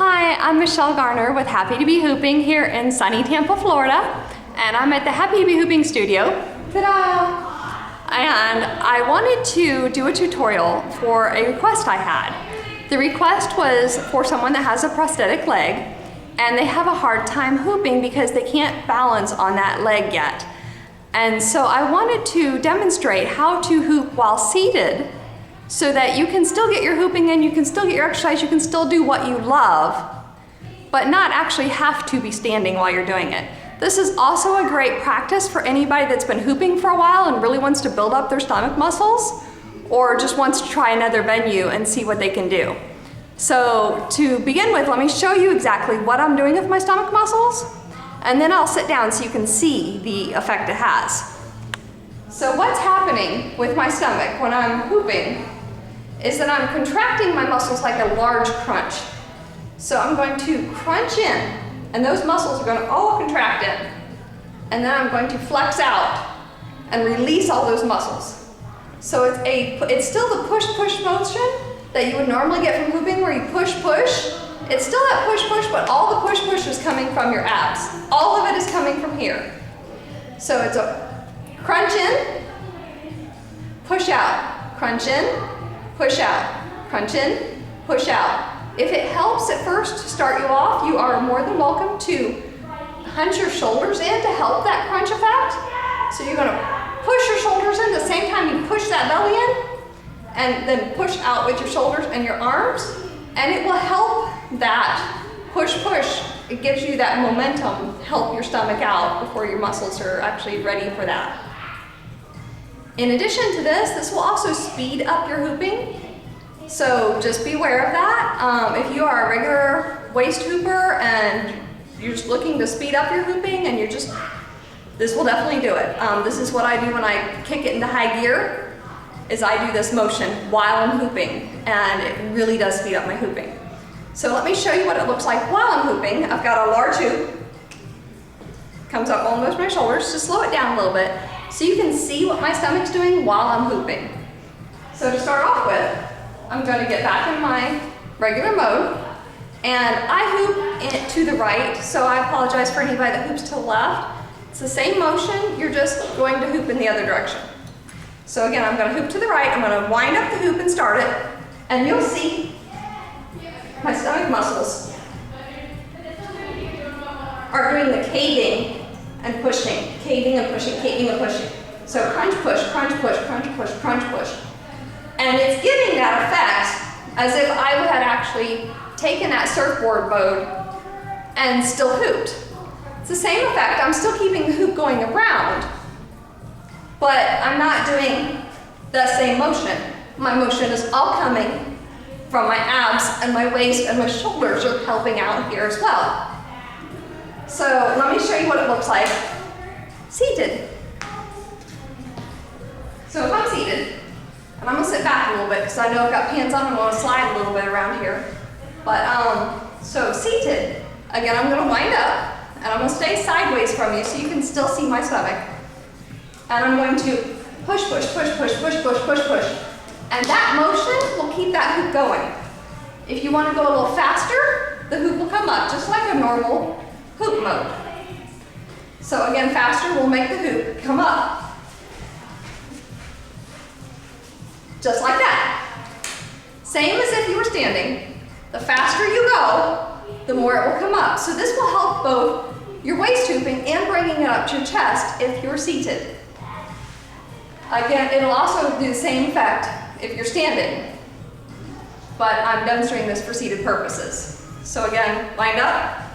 Hi, I'm Michelle Garner with Happy to Be Hooping here in sunny Tampa, Florida, and I'm at the Happy to Be Hooping studio. Ta-da! And I wanted to do a tutorial for a request I had. The request was for someone that has a prosthetic leg and they have a hard time hooping because they can't balance on that leg yet. And so I wanted to demonstrate how to hoop while seated so that you can still get your hooping in, you can still get your exercise, you can still do what you love, but not actually have to be standing while you're doing it. This is also a great practice for anybody that's been hooping for a while and really wants to build up their stomach muscles, or just wants to try another venue and see what they can do. So to begin with, let me show you exactly what I'm doing with my stomach muscles, and then I'll sit down so you can see the effect it has. So what's happening with my stomach when I'm hooping is that I'm contracting my muscles like a large crunch. So I'm going to crunch in, and those muscles are going to all contract in. And then I'm going to flex out and release all those muscles. So it's still the push-push motion that you would normally get from hooping where you push-push. It's still that push-push, but all the push-push is coming from your abs. All of it is coming from here. So it's a crunch in, push out, crunch in, push out, crunch in, push out. If it helps at first to start you off, you are more than welcome to hunch your shoulders in to help that crunch effect. So you're going to push your shoulders in the same time you push that belly in, and then push out with your shoulders and your arms, and it will help that push-push. It gives you that momentum, help your stomach out before your muscles are actually ready for that. In addition to this will also speed up your hooping. So just be aware of that. If you are a regular waist hooper and you're just looking to speed up your hooping and this will definitely do it. This is what I do when I kick it into high gear, is I do this motion while I'm hooping, and it really does speed up my hooping. So let me show you what it looks like while I'm hooping. I've got a large hoop, comes up almost my shoulders. Just slow it down a little bit so you can see what my stomach's doing while I'm hooping. So to start off with, I'm going to get back in my regular mode, and I hoop it to the right, so I apologize for anybody that hoops to the left. It's the same motion, you're just going to hoop in the other direction. So again, I'm going to hoop to the right, I'm going to wind up the hoop and start it, and you'll see my stomach muscles are doing the caving and pushing, caving and pushing, caving and pushing. So crunch, push, crunch, push, crunch, push, crunch, push. And it's giving that effect as if I had actually taken that surfboard mode and still hooped. It's the same effect. I'm still keeping the hoop going around, but I'm not doing the same motion. My motion is all coming from my abs, and my waist and my shoulders are helping out here as well. So let me show you what it looks like seated. So if I'm seated, and I'm going to sit back a little bit because I know I've got pants on and I'm going to slide a little bit around here. But so seated, again, I'm going to wind up and I'm going to stay sideways from you so you can still see my stomach. And I'm going to push, push, push, push, push, push, push, push. And that motion will keep that hoop going. If you want to go a little faster, the hoop will come up just like a normal hoop mode. So again, faster will make the hoop come up. Just like that. Same as if you were standing. The faster you go, the more it will come up. So this will help both your waist hooping and bringing it up to your chest if you're seated. Again, it'll also do the same effect if you're standing, but I'm demonstrating this for seated purposes. So again, wind up.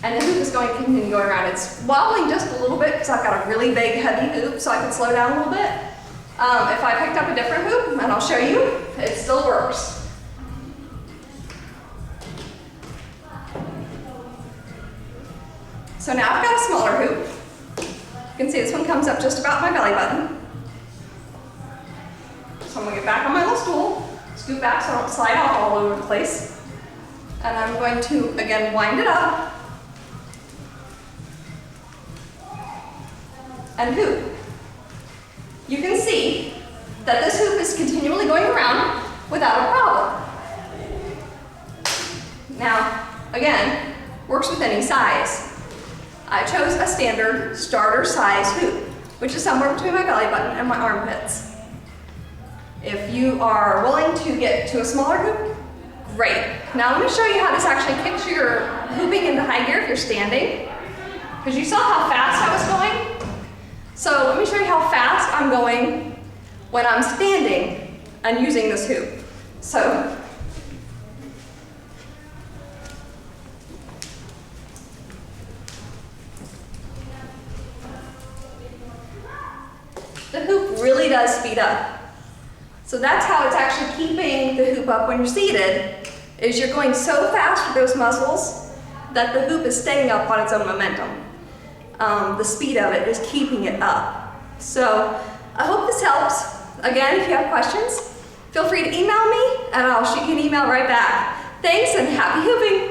And the hoop is going to continue going around. It's wobbling just a little bit because I've got a really big, heavy hoop, so I can slow down a little bit. If I picked up a different hoop, and I'll show you, it still works. So now I've got a smaller hoop. You can see this one comes up just about my belly button. So I'm going to get back on my little stool, scoot back so I don't slide off all over the place. And I'm going to, again, wind it up and hoop. You can see that this hoop is continually going around without a problem. Now, again, works with any size. I chose a standard starter size hoop, which is somewhere between my belly button and my armpits. If you are willing to get to a smaller hoop, great. Now let me show you how this actually kicks your hooping into high gear if you're standing. Because you saw how fast I was going. So let me show you how fast I'm going when I'm standing and using this hoop. So the hoop really does speed up. So that's how it's actually keeping the hoop up when you're seated, is you're going so fast with those muscles that the hoop is staying up on its own momentum. The speed of it is keeping it up. So I hope this helps. Again, if you have questions, feel free to email me and I'll shoot you an email right back. Thanks and happy hooping.